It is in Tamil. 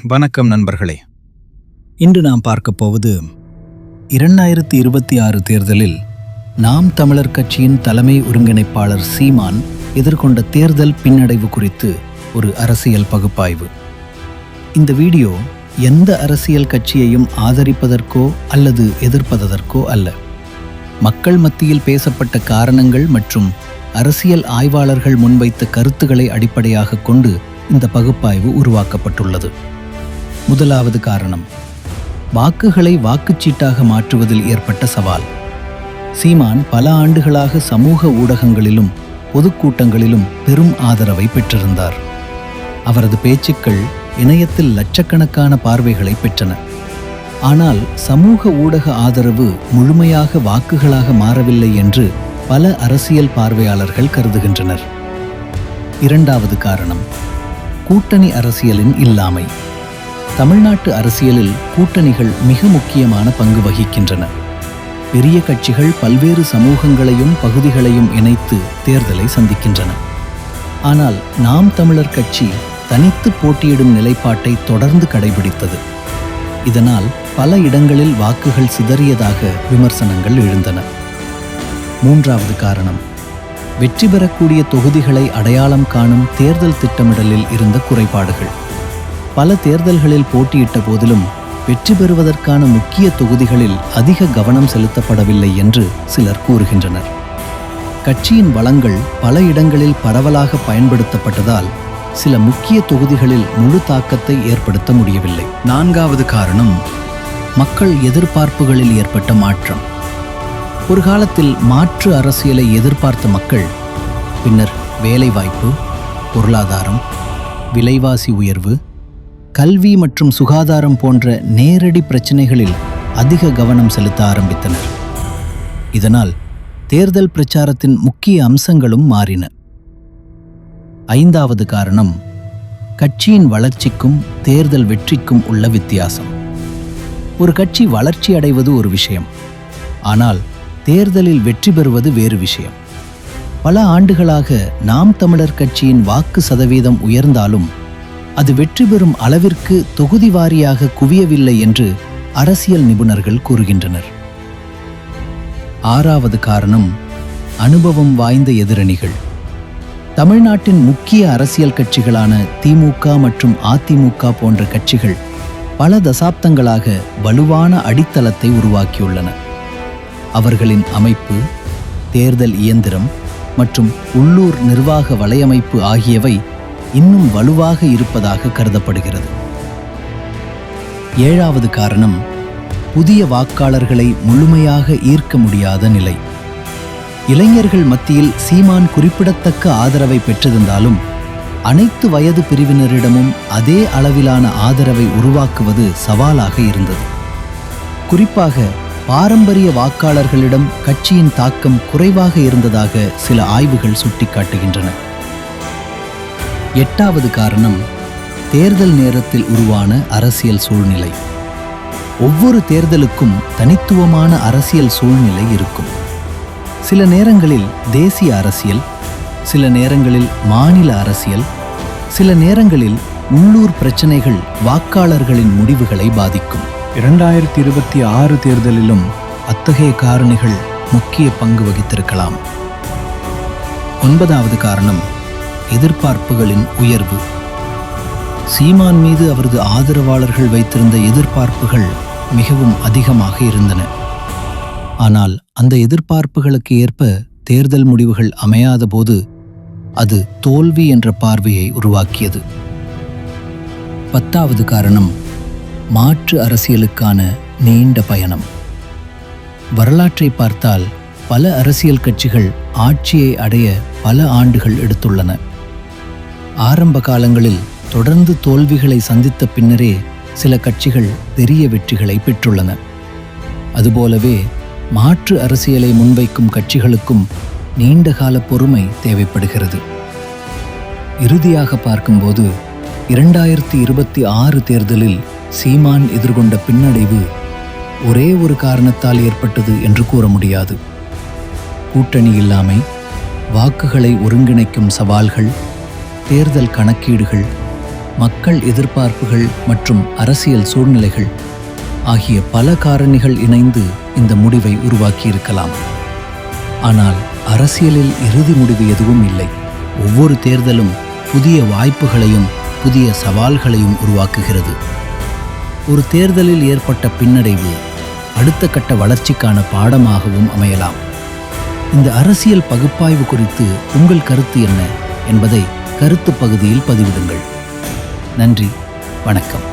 வணக்கம் நண்பர்களே. இன்று நாம் பார்க்க போவது 2026 தேர்தலில் நாம் தமிழர் கட்சியின் தலைமை ஒருங்கிணைப்பாளர் சீமான் எதிர்கொண்ட தேர்தல் பின்னடைவு குறித்து ஒரு அரசியல் பகுப்பாய்வு. இந்த வீடியோ எந்த அரசியல் கட்சியையும் ஆதரிப்பதற்கோ அல்லது எதிர்ப்பதற்கோ அல்ல. மக்கள் மத்தியில் பேசப்பட்ட காரணங்கள் மற்றும் அரசியல் ஆய்வாளர்கள் முன்வைத்த கருத்துக்களை அடிப்படையாக கொண்டு இந்த பகுப்பாய்வு உருவாக்கப்பட்டுள்ளது. முதலாவது காரணம், வாக்குகளை வாக்குச்சீட்டாக மாற்றுவதில் ஏற்பட்ட சவால். சீமான் பல ஆண்டுகளாக சமூக ஊடகங்களிலும் பொதுக்கூட்டங்களிலும் பெரும் ஆதரவை பெற்றிருந்தார். அவரது பேச்சுக்கள் இணையத்தில் லட்சக்கணக்கான பார்வைகளை பெற்றன. ஆனால் சமூக ஊடக ஆதரவு முழுமையாக வாக்குகளாக மாறவில்லை என்று பல அரசியல் பார்வையாளர்கள் கருதுகின்றனர். இரண்டாவது காரணம், கூட்டணி அரசியலின் இல்லாமை. தமிழ்நாட்டு அரசியலில் கூட்டணிகள் மிக முக்கியமான பங்கு வகிக்கின்றன. பெரிய கட்சிகள் பல்வேறு சமூகங்களையும் பகுதிகளையும் இணைத்து தேர்தலை சந்திக்கின்றன. ஆனால் நாம் தமிழர் கட்சி தனித்து போட்டியிடும் நிலைப்பாட்டை தொடர்ந்து கடைபிடித்தது. இதனால் பல இடங்களில் வாக்குகள் சிதறியதாக விமர்சனங்கள் எழுந்தன. மூன்றாவது காரணம், வெற்றி பெறக்கூடிய தொகுதிகளை அடையாளம் காணும் தேர்தல் திட்டமிடலில் இருந்த குறைபாடுகள். பல தேர்தல்களில் போட்டியிட்ட போதிலும் வெற்றி பெறுவதற்கான முக்கிய தொகுதிகளில் அதிக கவனம் செலுத்தப்படவில்லை என்று சிலர் கூறுகின்றனர். கட்சியின் வளங்கள் பல இடங்களில் பரவலாக பயன்படுத்தப்பட்டதால் சில முக்கிய தொகுதிகளில் முழு தாக்கத்தை ஏற்படுத்த முடியவில்லை. நான்காவது காரணம், மக்கள் எதிர்பார்ப்புகளில் ஏற்பட்ட மாற்றம். ஒரு காலத்தில் மாற்று அரசியலை எதிர்பார்த்த மக்கள் பின்னர் வேலைவாய்ப்பு, பொருளாதாரம், விலைவாசி உயர்வு, கல்வி மற்றும் சுகாதாரம் போன்ற நேரடி பிரச்சினைகளில் அதிக கவனம் செலுத்த ஆரம்பித்தனர். இதனால் தேர்தல் பிரச்சாரத்தின் முக்கிய அம்சங்களும் மாறின. ஐந்தாவது காரணம், கட்சியின் வளர்ச்சிக்கும் தேர்தல் வெற்றிக்கும் உள்ள வித்தியாசம். ஒரு கட்சி வளர்ச்சி அடைவது ஒரு விஷயம், ஆனால் தேர்தலில் வெற்றி பெறுவது வேறு விஷயம். பல ஆண்டுகளாக நாம் தமிழர் கட்சியின் வாக்கு சதவீதம் உயர்ந்தாலும் அது வெற்றி பெறும் அளவிற்கு தொகுதி வாரியாக குவியவில்லை என்று அரசியல் நிபுணர்கள் கூறுகின்றனர். ஆறாவது காரணம், அனுபவம் வாய்ந்த எதிரணிகள். தமிழ்நாட்டின் முக்கிய அரசியல் கட்சிகளான திமுக மற்றும் அதிமுக போன்ற கட்சிகள் பல தசாப்தங்களாக வலுவான அடித்தளத்தை உருவாக்கியுள்ளன. அவர்களின் அமைப்பு, தேர்தல் இயந்திரம் மற்றும் உள்ளூர் நிர்வாக வலையமைப்பு ஆகியவை இன்னும் வலுவாக இருப்பதாக கருதப்படுகிறது. ஏழாவது காரணம், புதிய வாக்காளர்களை முழுமையாக ஈர்க்க முடியாத நிலை. இளைஞர்கள் மத்தியில் சீமான் குறிப்பிடத்தக்க ஆதரவை பெற்றிருந்தாலும் அனைத்து வயது பிரிவினரிடமும் அதே அளவிலான ஆதரவை உருவாக்குவது சவாலாக இருந்தது. குறிப்பாக பாரம்பரிய வாக்காளர்களிடம் கட்சியின் தாக்கம் குறைவாக இருந்ததாக சில ஆய்வுகள் சுட்டிக்காட்டுகின்றன. எட்டாவது காரணம், தேர்தல் நேரத்தில் உருவான அரசியல் சூழ்நிலை. ஒவ்வொரு தேர்தலுக்கும் தனித்துவமான அரசியல் சூழ்நிலை இருக்கும். சில நேரங்களில் தேசிய அரசியல், சில நேரங்களில் மாநில அரசியல், சில நேரங்களில் உள்ளூர் பிரச்சனைகள் வாக்காளர்களின் முடிவுகளை பாதிக்கும். 2026 தேர்தலிலும் அத்தகைய காரணிகள் முக்கிய பங்கு வகித்திருக்கலாம். ஒன்பதாவது காரணம், எதிர்பார்ப்புகளின் உயர்வு. சீமான் மீது அவரது ஆதரவாளர்கள் வைத்திருந்த எதிர்பார்ப்புகள் மிகவும் அதிகமாக இருந்தன. ஆனால் அந்த எதிர்பார்ப்புகளுக்கு ஏற்ப தேர்தல் முடிவுகள் அமையாத போது அது தோல்வி என்ற பார்வையை உருவாக்கியது. 10வது காரணம், மாற்று அரசியலுக்கான நீண்ட பயணம். வரலாற்றை பார்த்தால் பல அரசியல் கட்சிகள் ஆட்சியை அடைய பல ஆண்டுகள் எடுத்துள்ளன. ஆரம்ப காலங்களில் தொடர்ந்து தோல்விகளை சந்தித்த பின்னரே சில கட்சிகள் பெரிய வெற்றிகளை பெற்றுள்ளன. அதுபோலவே மாற்று அரசியலை முன்வைக்கும் கட்சிகளுக்கும் நீண்டகால பொறுமை தேவைப்படுகிறது. இறுதியாக பார்க்கும்போது 2026 தேர்தலில் சீமான் எதிர்கொண்ட பின்னடைவு ஒரே ஒரு காரணத்தால் ஏற்பட்டது என்று கூற முடியாது. கூட்டணி இல்லாமை, வாக்குகளை ஒருங்கிணைக்கும் சவால்கள், தேர்தல் கணக்கீடுகள் மக்கள் எதிர்பார்ப்புகள் மற்றும் அரசியல் சூழ்நிலைகள் ஆகிய பல காரணிகள் இணைந்து இந்த முடிவை உருவாக்கியிருக்கலாம். ஆனால் அரசியலில் இறுதி முடிவு எதுவும் இல்லை. ஒவ்வொரு தேர்தலும் புதிய வாய்ப்புகளையும் புதிய சவால்களையும் உருவாக்குகிறது. ஒரு தேர்தலில் ஏற்பட்ட பின்னடைவு அடுத்த கட்ட வளர்ச்சிக்கான பாடமாகவும் அமையலாம். இந்த அரசியல் பகுப்பாய்வு குறித்து உங்கள் கருத்து என்ன என்பதை கருத்து பகுதியில் பதிவிடுங்கள். நன்றி, வணக்கம்.